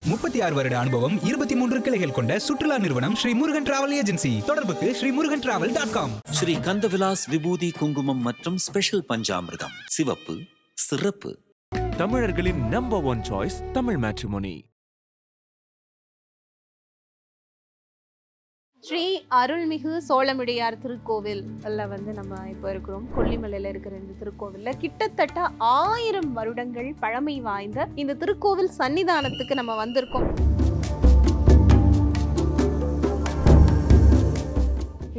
36 வருட அனுபவம், 23 கிளைகள் கொண்ட சுற்றுலா நிறுவனம் ஸ்ரீ முருகன் டிராவல் ஏஜென்சி. தொடர்புக்கு srimurugantravel.com. ஸ்ரீ கந்தவிலாஸ் விபூதி குங்குமம் மற்றும் ஸ்பெஷல் பஞ்சாமிர்தம். சிவப்பு சிறப்பு. தமிழர்களின் number 1 choice Tamil matrimony. Sri அருள்மிகு சோழமுடையார் திருக்கோவில் நம்ம இப்போ இருக்கிறோம். கொல்லிமலையில இருக்கிற இந்த திருக்கோவில்ல கிட்டத்தட்ட 1000 வருடங்கள் பழமை வாய்ந்த இந்த திருக்கோவில் சன்னிதானத்துக்கு நம்ம வந்திருக்கோம்.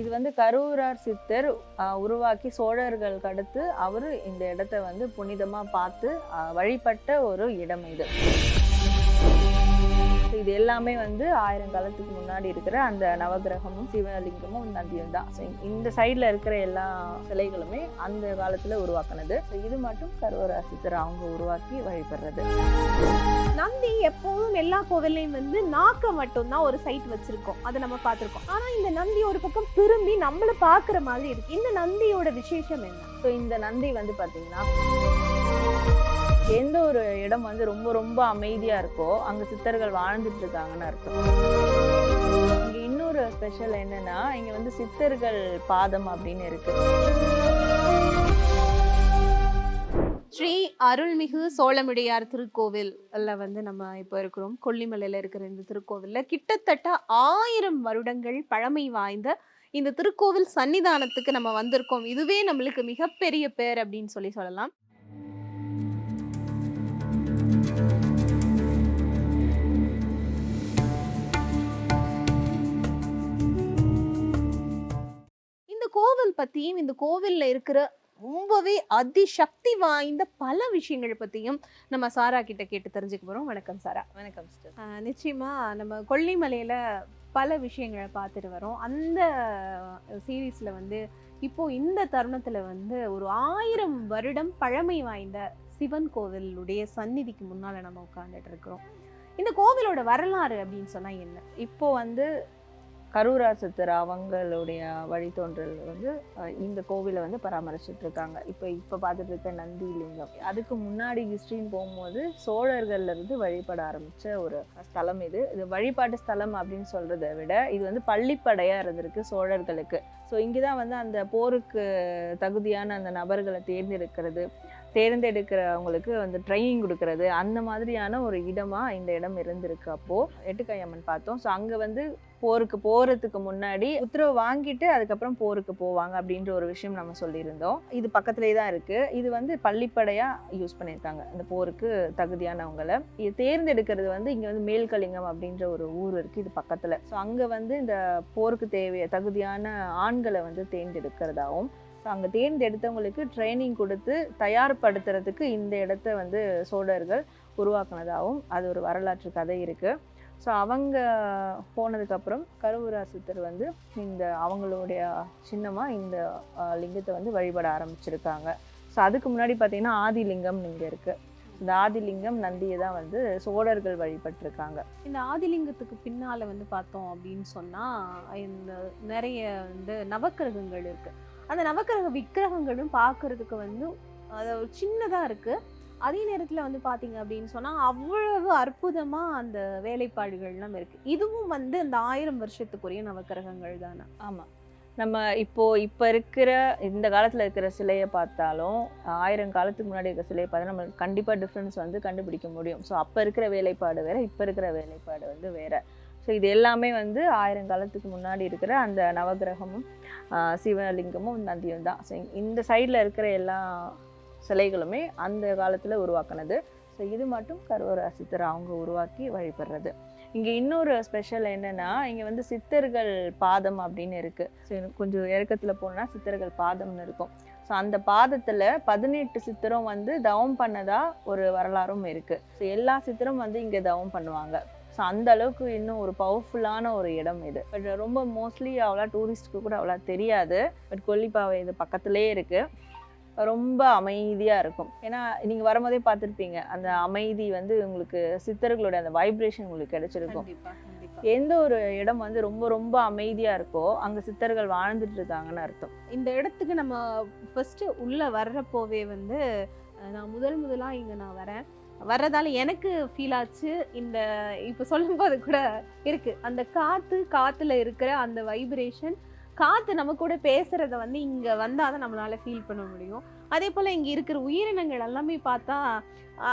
இது கரூரார் சித்தர் உருவாக்கி சோழர்களுக்கு அடுத்து அவரு இந்த இடத்த புனிதமா பார்த்து வழிபட்ட ஒரு இடம் இது. இது எல்லாமே 1000 காலத்துக்கு முன்னாடி இருக்கிற அந்த நவகிரகமும் சிவலிங்கமும் நந்தியும் தான். இந்த சைட்ல இருக்கிற எல்லா சிலைகளுமே அந்த காலத்துல உருவாக்குனது. இது மட்டும் கரூரார் சித்தர் அவங்க உருவாக்கி வழிபடுறது. நந்தி எப்போதும் எல்லா கோவிலையும் நாக்க மட்டும் தான் ஒரு சைட் வச்சிருக்கோம், அதை நம்ம பார்த்திருக்கோம். ஆனா இந்த நந்தி ஒரு பக்கம் திரும்பி நம்மள பாக்குற மாதிரி இருக்கு. இந்த நந்தியோட விசேஷம் என்ன? இந்த நந்தி பாத்தீங்கன்னா எந்த ஒரு இடம் ரொம்ப ரொம்ப அமைதியா இருக்கோ அங்க சித்தர்கள் வாழ்ந்துட்டு இருக்காங்கன்னு அர்த்தம். இங்க இன்னொரு ஸ்பெஷல் என்னன்னா, இங்க சித்தர்கள் பாதம் அப்படின்னு இருக்கு. ஸ்ரீ அருள்மிகு சோழமுடையார் திருக்கோவில் நம்ம இப்போ இருக்கிறோம். கொல்லிமலையில இருக்கிற இந்த திருக்கோவில்ல கிட்டத்தட்ட 1000 வருடங்கள் பழமை வாய்ந்த இந்த திருக்கோவில் சன்னிதானத்துக்கு நம்ம வந்திருக்கோம். இதுவே நம்மளுக்கு மிகப்பெரிய பேர் அப்படின்னு சொல்லலாம். இந்த கோவில் பத்தியும் இந்த கோவில்ல இருக்கிற ரொம்பவே அதிசக்தி வாய்ந்த பல விஷயங்கள் பத்தியும் நம்ம சாரா கிட்ட கேட்டு தெரிஞ்சுக்க போறோம். வணக்கம் சாரா. வணக்கம் சிஸ்டர். நிச்சயமா நம்ம கொல்லிமலையில பல விஷயங்களை பார்த்துட்டு வரோம். அந்த சீரீஸ்ல இப்போ இந்த தருணத்துல ஒரு 1000 வருடம் பழமை வாய்ந்த சிவன் கோவிலுடைய சந்நிதிக்கு முன்னால நம்ம உட்கார்ந்துட்டு இருக்கிறோம். இந்த கோவிலோட வரலாறு அப்படின்னு சொன்னா என்ன? இப்போ கரூரார் சித்தர் அவங்களுடைய வழித்தோன்றல் இந்த கோவிலை பராமரிச்சுட்டு இருக்காங்க. இப்போ பார்த்துட்டு இருக்க நந்தி லிங்கம், அதுக்கு முன்னாடி ஹிஸ்டரின்னு போகும்போது சோழர்கள்ல இருந்து வழிபட ஆரம்பிச்ச ஒரு ஸ்தலம் இது. இது வழிபாட்டு ஸ்தலம் அப்படின்னு சொல்றதை விட இது பள்ளிப்படையா இருந்திருக்கு சோழர்களுக்கு. ஸோ இங்கேதான் அந்த போருக்கு தகுதியான அந்த நபர்களை தேர்ந்தெடுக்கிறவங்களுக்கு ட்ரைனிங் கொடுக்கறது, அந்த மாதிரியான ஒரு இடமா இந்த இடம் இருந்திருக்கு. அப்போ எட்டுக்கையம்மன் பார்த்தோம். ஸோ அங்க போருக்கு போறதுக்கு முன்னாடி உத்தரவு வாங்கிட்டு அதுக்கப்புறம் போருக்கு போவாங்க அப்படின்ற ஒரு விஷயம் நம்ம சொல்லியிருந்தோம். இது பக்கத்துலேயே தான் இருக்கு. இது பள்ளிப்படையா யூஸ் பண்ணியிருக்காங்க இந்த போருக்கு தகுதியானவங்களை. இது தேர்ந்தெடுக்கிறது இங்க மேல்கலிங்கம் அப்படின்ற ஒரு ஊர் இருக்கு இது பக்கத்துல. ஸோ அங்க இந்த போருக்கு தகுதியான ஆண்களை தேர்ந்தெடுக்கிறதாவும், ஸோ அங்கே தேர்ந்தெடுத்தவங்களுக்கு ட்ரைனிங் கொடுத்து தயார்படுத்துறதுக்கு இந்த இடத்த சோழர்கள் உருவாக்குனதாகவும் அது ஒரு வரலாற்று கதை இருக்குது. ஸோ அவங்க போனதுக்கப்புறம் கரூரார் சித்தர் இந்த அவங்களுடைய சின்னமாக இந்த லிங்கத்தை வழிபட ஆரம்பிச்சிருக்காங்க. ஸோ அதுக்கு முன்னாடி பார்த்தீங்கன்னா ஆதிலிங்கம் இங்கே இருக்குது. இந்த ஆதிலிங்கம் நந்தியை தான் சோழர்கள் வழிபட்டிருக்காங்க. இந்த ஆதிலிங்கத்துக்கு பின்னால பார்த்தோம் அப்படின்னு சொன்னா இந்த நிறைய நவக்கிரகங்கள் இருக்கு. அந்த நவக்கிரக விக்கிரகங்களும் பார்க்கறதுக்கு அது சின்னதா இருக்கு. அதே நேரத்துல பார்த்தீங்க அப்படின்னு சொன்னா அவ்வளவு அற்புதமா அந்த வேலைப்பாடுகள்லாம் இருக்கு. இதுவும் அந்த 1000 வருஷத்துக்குரிய நவக்கிரகங்கள் தானே? ஆமா. நம்ம இப்போ இருக்கிற இந்த காலத்துல இருக்கிற சிலையை பார்த்தாலும் 1000 காலத்துக்கு முன்னாடி இருக்கிற சிலையை பார்த்தா நம்ம கண்டிப்பா டிஃப்ரென்ஸ் கண்டுபிடிக்க முடியும். ஸோ அப்போ இருக்கிற வேலைப்பாடு வேற, இப்போ இருக்கிற வேலைப்பாடு வேற. ஸோ இது எல்லாமே 1000 காலத்துக்கு முன்னாடி இருக்கிற அந்த நவகிரகமும் சிவலிங்கமும் நந்தியும் தான். ஸோ இந்த சைடில் இருக்கிற எல்லா சிலைகளுமே அந்த காலத்தில் உருவாக்குனது. ஸோ இது மட்டும் கரூரார் சித்தர் அவங்க உருவாக்கி வழிபடுறது. இங்கே இன்னொரு ஸ்பெஷல் என்னென்னா, இங்கே சித்தர்கள் பாதம் அப்படின்னு இருக்குது. ஸோ கொஞ்சம் இறக்கத்தில் போனோன்னா சித்தர்கள் பாதம்னு இருக்கும். ஸோ அந்த பாதத்தில் 18 சித்தரும் தவம் பண்ணதா ஒரு வரலாறும் இருக்குது. ஸோ எல்லா சித்தரும் இங்கே தவம் பண்ணுவாங்க. ஸோ அந்த அளவுக்கு இன்னும் ஒரு பவர்ஃபுல்லான ஒரு இடம் இது. பட் ரொம்ப மோஸ்ட்லி அவ்வளோ டூரிஸ்ட்டுக்கு கூட அவ்வளோ தெரியாது. பட் கொல்லிப்பாவை இது பக்கத்துலேயே இருக்குது. ரொம்ப அமைதியாக இருக்கும். ஏன்னா நீங்கள் வரும்போதே பார்த்துருப்பீங்க, அந்த அமைதி உங்களுக்கு சித்தர்களோட அந்த வைப்ரேஷன் உங்களுக்கு கிடைச்சிருக்கும். எந்த ஒரு இடம் ரொம்ப ரொம்ப அமைதியாக இருக்கோ அங்கே சித்தர்கள் வாழ்ந்துட்டு இருக்காங்கன்னு அர்த்தம். இந்த இடத்துக்கு நம்ம ஃபர்ஸ்ட் உள்ள வர்றப்போவே நான் முதலாக இங்கே நான் வரேன். வர்றதால எனக்கு ஃபீல் ஆச்சு. இந்த இப்போ சொல்லும்போது கூட இருக்கு அந்த காத்துல இருக்கிற அந்த வைப்ரேஷன், காத்து நம்ம கூட பேசுறத வந்து இங்க வந்தாதான் நம்மளால ஃபீல் பண்ண முடியும். அதே போல இங்க இருக்கிற உயிரினங்கள் எல்லாமே பார்த்தா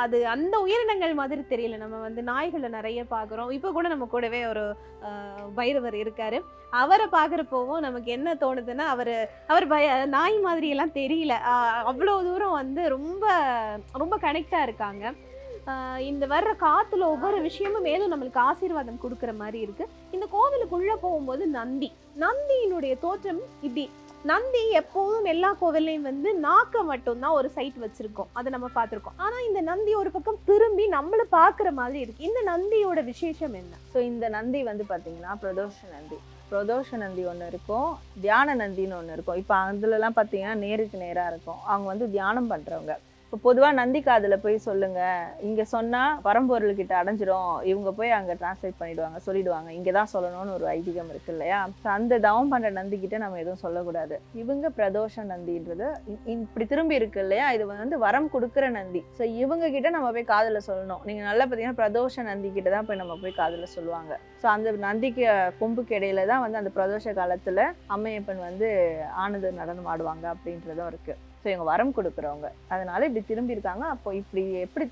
அது அந்த உயிரினங்கள் மாதிரி தெரியல. நம்ம வந்து நாய்களை நிறைய பார்க்குறோம். இப்போ கூட நம்ம கூடவே ஒரு பைரவர் இருக்காரு. அவரை பார்க்குறப்போவும் நமக்கு என்ன தோணுதுன்னா அவர் நாய் மாதிரி எல்லாம் தெரியல. அவ்வளோ தூரம் வந்து ரொம்ப ரொம்ப கனெக்டா இருக்காங்க. இந்த வர்ற காத்துல ஒவ்வொரு விஷயமும் மேலும் நம்மளுக்கு ஆசீர்வாதம் கொடுக்குற மாதிரி இருக்கு. இந்த கோவிலுக்குள்ள போகும்போது நந்தியினுடைய தோற்றம் இப்படி. நந்தி எப்போதும் எல்லா கோவில்லையும் வந்து நாக்க மட்டும்தான் ஒரு சைட் வச்சிருக்கோம், அதை நம்ம பார்த்துருக்கோம். ஆனா இந்த நந்தி ஒரு பக்கம் திரும்பி நம்மள பாக்குற மாதிரி இருக்கு. இந்த நந்தியோட விசேஷம் என்ன? ஸோ இந்த நந்தி வந்து பாத்தீங்கன்னா பிரதோஷ நந்தி ஒன்று இருக்கும், தியான நந்தின்னு ஒன்று இருக்கும். இப்போ அதுலலாம் பார்த்தீங்கன்னா நேருக்கு நேராக இருக்கும். அவங்க வந்து தியானம் பண்ணுறவங்க. இப்போ பொதுவாக நந்தி காதில் போய் சொல்லுங்க, இங்கே சொன்னால் பரம்பொருள்கிட்ட அடைஞ்சிரும், இவங்க போய் அங்கே டிரான்ஸ்லேட் பண்ணிடுவாங்க, சொல்லிடுவாங்க, இங்கே தான் சொல்லணும்னு ஒரு ஐதீகம் இருக்கு இல்லையா? ஸோ அந்த தவம் பண்ணுற நந்திக்கிட்ட நம்ம எதுவும் சொல்லக்கூடாது. இவங்க பிரதோஷ நந்தின்றது இப்படி திரும்பி இருக்கு இல்லையா, இது வந்து வரம் கொடுக்குற நந்தி. ஸோ இவங்க கிட்ட நம்ம போய் காதில் சொல்லணும். நீங்கள் நல்லா பார்த்தீங்கன்னா பிரதோஷ நந்தி கிட்ட தான் போய் நம்ம போய் காதில் சொல்லுவாங்க. ஸோ அந்த நந்திக்கு கொம்புக்கு இடையில தான் வந்து அந்த பிரதோஷ காலத்தில் அம்மையப்பன் வந்து ஆனந்த நடனம் ஆடுவாங்க அப்படின்றதும் இருக்குது. ஸோ இவங்க வரம் கொடுக்குறவங்க, அதனால இப்படி திரும்பி இருக்காங்க. அப்போ இப்படி எப்படி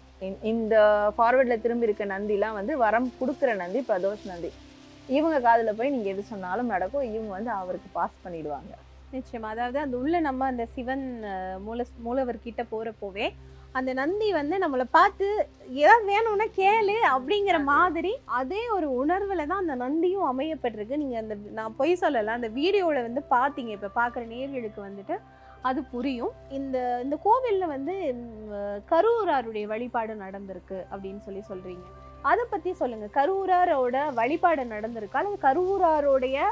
இந்த ஃபார்வர்டில் திரும்பி இருக்க நந்திலாம் வந்து வரம் கொடுக்குற நந்தி பிரதோஷ நந்தி. இவங்க காதில் போய் நீங்கள் எது சொன்னாலும் நடக்கும், இவங்க வந்து அவருக்கு பாஸ் பண்ணிடுவாங்க. நிச்சயமா. அதாவது அந்த உள்ள நம்ம அந்த சிவன் மூலவர்கிட்ட போறப்போவே அந்த நந்தி வந்து நம்மளை பார்த்து ஏதாவது வேணும்னா கேளு அப்படிங்கிற மாதிரி அதே ஒரு உணர்வுல தான் அந்த நந்தியும் அமையப்பட்டிருக்கு. நீங்க அந்த நான் பொய் சொல்லல, அந்த வீடியோல வந்து பாத்தீங்க, இப்ப பாக்குற நேர்களுக்கு வந்துட்டு அது புரியும். இந்த கோவில்ல வந்து கருவூராருடைய வழிபாடு நடந்திருக்கு அப்படின்னு சொல்றீங்க. அதை பத்தி சொல்லுங்க. கருவூராரோட வழிபாடு நடந்திருக்கா, அல்லது கருவூராரோடைய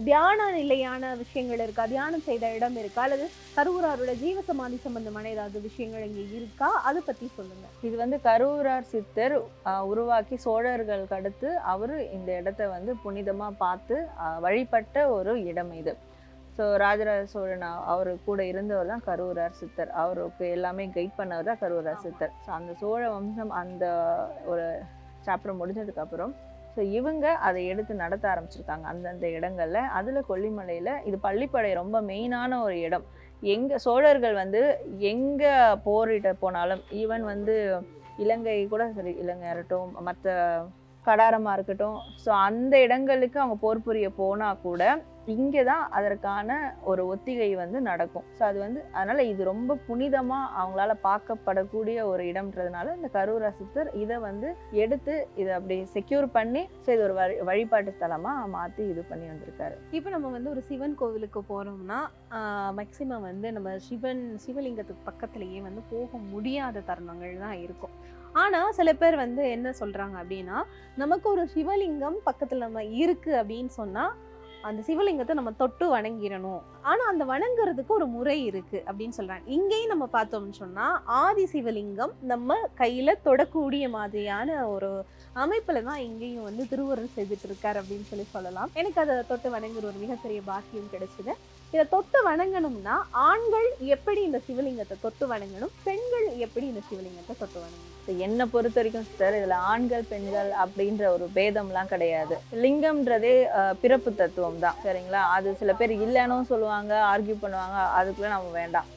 தியான நிலையான விஷயங்கள் இருக்கா, தியானம் செய்த இடம் இருக்கா, அல்லது கருவூராரோட ஜீவசமாதி சம்பந்தமான ஏதாவது விஷயங்கள் இங்க இருக்கா, அதை பத்தி சொல்லுங்க. இது வந்து கருவூரார் சித்தர் உருவாக்கி சோழர்களுக்கு அடுத்து அவரு இந்த இடத்த வந்து புனிதமா பார்த்து வழிபட்ட ஒரு இடம் இது. ஸோ ராஜராஜ சோழன் அவரு கூட இருந்தவர் தான் கருவூரார் சித்தர். அவருக்கு எல்லாமே கைட் பண்ணவர் தான் கருவூரார் சித்தர். ஸோ அந்த சோழ வம்சம் அந்த ஒரு சாப்டர் முடிஞ்சதுக்கப்புறம் ஸோ இவங்க அதை எடுத்து நடத்த ஆரம்பிச்சிருக்காங்க அந்தந்த இடங்கள்ல. அதில் கொல்லிமலையில் இது பள்ளிப்படை ரொம்ப மெயினான ஒரு இடம். எங்கே சோழர்கள் வந்து எங்கே போரிட போனாலும், ஈவன் வந்து இலங்கை கூட சரி, இலங்கை இருக்கட்டும், மற்ற கடாரமாக இருக்கட்டும், ஸோ அந்த இடங்களுக்கு அவங்க போர் புரிய போனால் கூட இங்கே தான் அதற்கான ஒரு ஒத்திகை வந்து நடக்கும். ஸோ அது வந்து அதனால் இது ரொம்ப புனிதமாக அவங்களால பார்க்கப்படக்கூடிய ஒரு இடம்ன்றதுனால இந்த கருவூரார் சித்தர் இதை வந்து எடுத்து இதை அப்படி செக்யூர் பண்ணி ஸோ இது ஒரு வழிபாட்டு ஸ்தலமாக மாற்றி இது பண்ணி வந்திருக்காரு. இப்போ நம்ம வந்து ஒரு சிவன் கோவிலுக்கு போகிறோம்னா மேக்சிமம் வந்து நம்ம சிவலிங்கத்துக்கு பக்கத்துலேயே வந்து போக முடியாத தருணங்கள் தான் இருக்கும். ஆனால் சில பேர் வந்து என்ன சொல்கிறாங்க அப்படின்னா, நமக்கு ஒரு சிவலிங்கம் பக்கத்தில் நம்ம இருக்குது அப்படின்னு சொன்னால் அந்த சிவலிங்கத்தை நம்ம தொட்டு வணங்கிடணும். ஆனால் அந்த வணங்குறதுக்கு ஒரு முறை இருக்குது அப்படின்னு சொல்கிறாங்க. இங்கேயும் நம்ம பார்த்தோம்னு சொன்னால் ஆதி சிவலிங்கம் நம்ம கையில் தொடக்கூடிய மாதிரியான ஒரு அமைப்பில் தான் இங்கேயும் வந்து திருவுருள் செய்துட்டு இருக்காரு அப்படின்னு சொல்லலாம். எனக்கு அதை தொட்டு வணங்குற ஒரு மிகப்பெரிய பாக்கியம் கிடைச்சிது. இதை தொட்டு வணங்கணும்னா ஆண்கள் எப்படி இந்த சிவலிங்கத்தை தொட்டு வணங்கணும், பெண்கள் எப்படி இந்த சிவலிங்கத்தை தொட்டு வணங்கணும்? என்னை பொறுத்த வரைக்கும் சார் இதில் ஆண்கள் பெண்கள் அப்படின்ற ஒரு பேதம்லாம் கிடையாது. லிங்கம்ன்றதே பிறப்பு தத்துவம் தான், சரிங்களா? அது சில பேர் இல்லைன்னு சொல்லுவாங்க, ஆர்கியூ பண்ணுவாங்க, அதுக்குள்ளே நம்ம வேண்டாம்.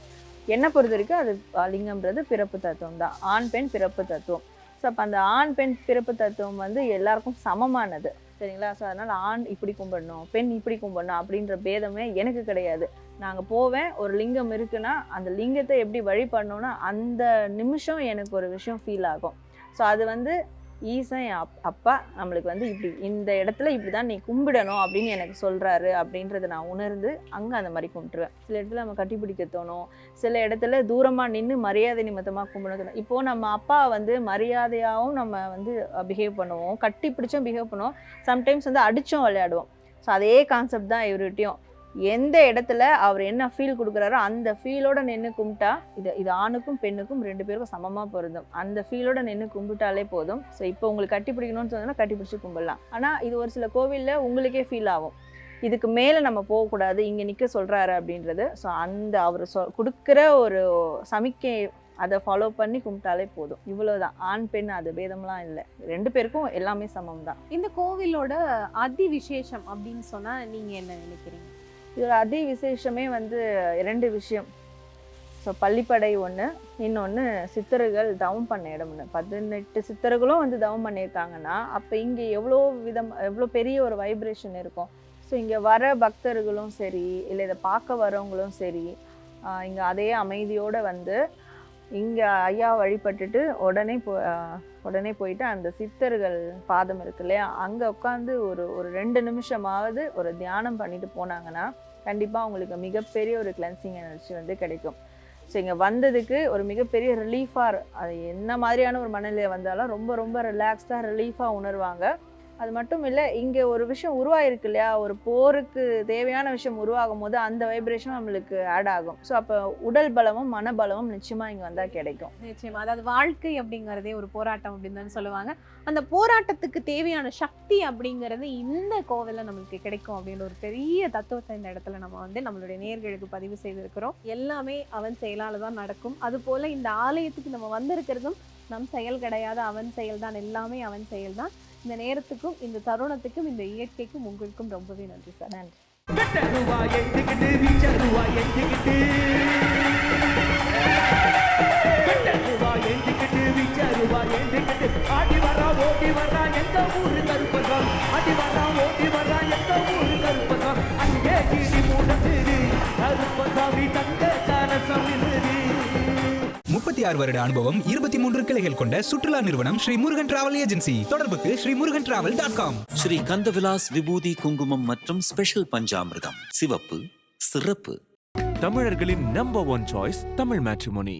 என்னை பொறுத்த வரைக்கும் அது லிங்கம்ன்றது பிறப்பு தத்துவம் தான், ஆண் பெண் பிறப்பு தத்துவம். ஸோ அப்போ அந்த ஆண் பெண் பிறப்பு தத்துவம் வந்து எல்லாருக்கும் சமமானது, சரிங்களா? ஸோ அதனால் ஆண் இப்படி கும்பிடணும், பெண் இப்படி கும்பிடணும் அப்படின்ற பேதமே எனக்கு கிடையாது. நாங்கள் போவேன், ஒரு லிங்கம் இருக்குன்னா அந்த லிங்கத்தை எப்படி வழிபடணும்னா அந்த நிமிஷம் எனக்கு ஒரு விஷயம் ஃபீல் ஆகும். ஸோ அது வந்து ஈசன் என் அப்பா நம்மளுக்கு வந்து இப்படி இந்த இடத்துல இப்படி தான் நீ கும்பிடணும் அப்படின்னு எனக்கு சொல்கிறாரு அப்படின்றத நான் உணர்ந்து அங்கே அந்த மாதிரி கும்பிட்டுருவேன். சில இடத்துல நம்ம கட்டிப்பிடிக்க தோணும், சில இடத்துல தூரமாக நின்று மரியாதை நிமித்தமாக கும்பிட தோணும். இப்போது நம்ம அப்பா வந்து மரியாதையாகவும் நம்ம வந்து பிஹேவ் பண்ணுவோம், கட்டி பிடிச்சும் பிஹேவ் பண்ணுவோம், சம்டைம்ஸ் வந்து அடித்தும் விளையாடுவோம். ஸோ அதே கான்செப்ட் தான் இவர்கிட்டையும். எந்த இடத்துல அவர் என்ன ஃபீல் கொடுக்குறாரோ அந்த ஃபீலோட நின்று கும்பிட்டா இது ஆணுக்கும் பெண்ணுக்கும் 2 பேருக்கும் சமமாக பொருந்தும். அந்த ஃபீலோட நின்று கும்பிட்டாலே போதும். ஸோ இப்போ உங்களுக்கு கட்டி பிடிக்கணும்னு சொன்னால் கட்டி பிடிச்சி கும்பிடலாம். ஆனால் இது ஒரு சில கோவிலில் உங்களுக்கே ஃபீல் ஆகும், இதுக்கு மேலே நம்ம போகக்கூடாது, இங்கே நிற்க சொல்கிறாரு அப்படின்றது. ஸோ அந்த அவர் கொடுக்குற ஒரு சமிக்கை அதை ஃபாலோ பண்ணி கும்பிட்டாலே போதும். இவ்வளவுதான். ஆண் பெண் அது பேதம்லாம் இல்லை, 2 பேருக்கும் எல்லாமே சமம் தான். இந்த கோவிலோட அதி விசேஷம் அப்படின்னு சொன்னா நீங்க என்ன நினைக்கிறீங்க? இதோட அதி விசேஷமே வந்து 2 விஷயம். ஸோ பள்ளிப்படை ஒன்று, இன்னொன்று சித்தர்கள் தவம் பண்ண இடம் ஒன்று. 18 சித்தர்களும் வந்து தவம் பண்ணியிருக்காங்கன்னா அப்போ இங்கே எவ்வளோ பெரிய ஒரு வைப்ரேஷன் இருக்கும். ஸோ இங்கே வர பக்தர்களும் சரி, இல்லை இதை பார்க்க வரவங்களும் சரி, இங்கே அதே அமைதியோடு வந்து இங்கே ஐயா வழிபட்டுட்டு உடனே போயிட்டு அந்த சித்தர்கள் பாதம் இருக்கு இல்லையா, அங்கே உட்காந்து ஒரு 2 நிமிஷமாவது ஒரு தியானம் பண்ணிட்டு போனாங்கன்னா கண்டிப்பாக அவங்களுக்கு மிகப்பெரிய ஒரு கிளென்சிங் எனர்ஜி வந்து கிடைக்கும். ஸோ இங்கே வந்ததுக்கு ஒரு மிகப்பெரிய ரிலீஃபாக, அது என்ன மாதிரியான ஒரு மனநிலை வந்தாலும் ரொம்ப ரொம்ப ரிலாக்ஸ்டாக ரிலீஃபாக உணர்வாங்க. அது மட்டும் இல்லை, இங்கே ஒரு விஷயம் உருவாயிருக்கு இல்லையா, ஒரு போருக்கு தேவையான விஷயம் உருவாகும் போது அந்த வைப்ரேஷனும் நம்மளுக்கு ஆட் ஆகும். ஸோ அப்போ உடல் பலமும் மனபலமும் நிச்சயமாக இங்கே வந்தால் கிடைக்கும். நிச்சயமா. அதாவது வாழ்க்கை அப்படிங்கிறதே ஒரு போராட்டம் அப்படின்னு தான் சொல்லுவாங்க. அந்த போராட்டத்துக்கு தேவையான சக்தி அப்படிங்கிறது இந்த கோவிலில் நம்மளுக்கு கிடைக்கும் அப்படின்ற ஒரு பெரிய தத்துவத்தை இந்த இடத்துல நம்ம வந்து நம்மளுடைய நேயர்களுக்கு பதிவு செய்திருக்கிறோம். எல்லாமே அவன் செயலால் தான் நடக்கும். அது போல இந்த ஆலயத்துக்கு நம்ம வந்திருக்கிறதும் நம் செயல் கிடையாது, அவன் செயல் தான். எல்லாமே அவன் செயல் தான். இந்த நேரத்துக்கும் இந்த தருணத்துக்கும் இந்த இயற்கைக்கும் உங்களுக்கும் ரொம்பவே நன்றி சார். நன்றி. முப்பத்தி 66 வருட அனுபவம், 23 கிளைகள் கொண்ட சுற்றுலா நிறுவனம் ஸ்ரீ முருகன் டிராவல் ஏஜென்சி. தொடர்புக்கு srimurugantravel.com. ஸ்ரீ கந்தவிலாஸ் விபூதி குங்குமம் மற்றும் ஸ்பெஷல் பஞ்சாமிர்தம். சிவப்பு, சிறப்பு. தமிழர்களின் நம்பர் 1 சாய்ஸ் தமிழ் மேட்ரிமோனி.